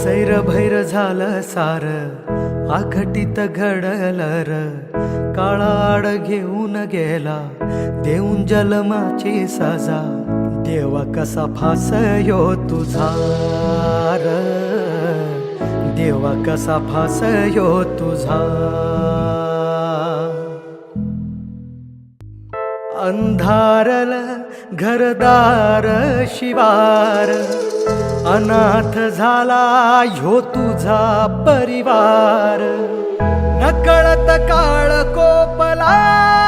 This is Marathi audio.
सैरभैर झालं सार आखटीत घडलं र काळाड घेऊन गेला देऊन जन्माची सजा देवा कसा फासयो तुझा र देवा कसा फासयो तुझा अंधारल घरदार शिवार अनाथ झाला ह्यो तुझा परिवार नकळत काळ कोपला